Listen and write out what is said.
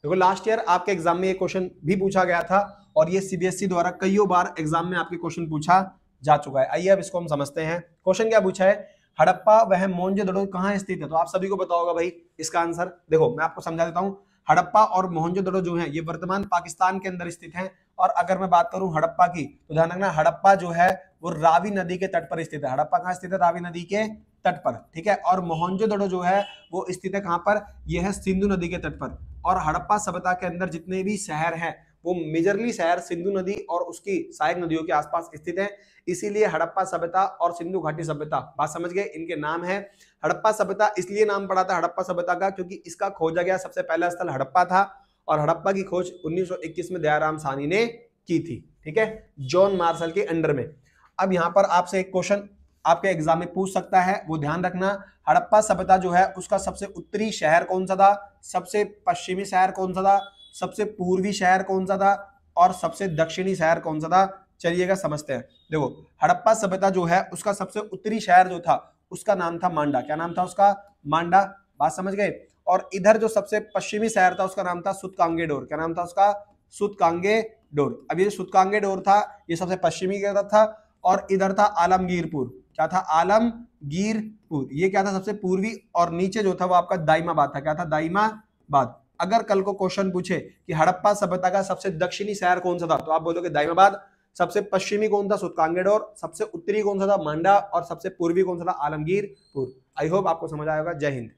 देखो last year आपके exam में ये क्वेश्चन भी पूछा गया था और ये सीबीएसई द्वारा कईयों बार एग्जाम में आपके क्वेश्चन पूछा जा चुका है। आइए अब इसको हम समझते हैं। क्वेश्चन क्या पूछा है, हड़प्पा वह मोहनजोदड़ो कहाँ स्थित है? तो आप सभी को पता होगा भाई इसका आंसर। देखो मैं आपको समझा देता हूं, हड़प्पा और मोहनजोदड़ो जो है ये वर्तमान पाकिस्तान के अंदर स्थित हैं। और अगर मैं बात करूं हड़प्पा की तो ध्यान रखना, हड़प्पा जो है वो रावी नदी के तट पर स्थित है। हड़प्पा कहाँ स्थित है? रावी नदी के तट पर, ठीक है। और मोहनजोदड़ो जो है वो स्थित है कहां पर? यह है सिंधु नदी के तट पर। और हड़प्पा सभ्यता के अंदर जितने भी शहर हैं वो मेजरली शहर सिंधु नदी और उसकी सहायक नदियों के आसपास स्थित हैं। इसीलिए हड़प्पा सभ्यता और सिंधु घाटी सभ्यता, बात समझ गए, इनके नाम है। हड़प्पा सभ्यता इसलिए नाम पड़ा था हड़प्पा सभ्यता का क्योंकि इसका खोजा गया सबसे पहला स्थल हड़प्पा था और हड़प्पा की खोज 1921 में दयाराम साहनी ने की थी, ठीक है, जॉन मार्शल के अंडर में। अब यहां पर आपसे एक क्वेश्चन आपके एग्जाम में पूछ सकता है, वो ध्यान रखना, हड़प्पा सभ्यता जो है उसका सबसे उत्तरी शहर कौन सा था, सबसे पश्चिमी शहर कौन सा था, सबसे पूर्वी शहर कौन सा था और सबसे दक्षिणी शहर कौन सा था? चलिएगा समझते हैं। देखो हड़प्पा सभ्यता जो है उसका सबसे उत्तरी शहर जो था उसका नाम था मांडा। क्या नाम था उसका? मांडा, बात समझ गए। और इधर जो सबसे पश्चिमी शहर था उसका नाम था सुतकांगेडोर। क्या नाम था उसका? सुतकांगेडोर। अब ये सुतकांगेडोर था, ये सबसे पश्चिमी की तरफ था। और इधर था आलमगीरपुर। क्या था? आलमगीरपुर। ये क्या था? सबसे पूर्वी। और नीचे जो था वो आपका दाइमाबाद था। क्या था? दाइमाबाद। अगर कल को क्वेश्चन पूछे कि हड़प्पा सभ्यता का सबसे दक्षिणी शहर कौन सा था तो आप बोलोगे दाइमाबाद। सबसे पश्चिमी कौन था? सुतकांगेडोर। सबसे उत्तरी कौन सा था? मांडा। और सबसे पूर्वी कौन सा था? आलमगीरपुर। आई होप आपको समझ आएगा। जय हिंद।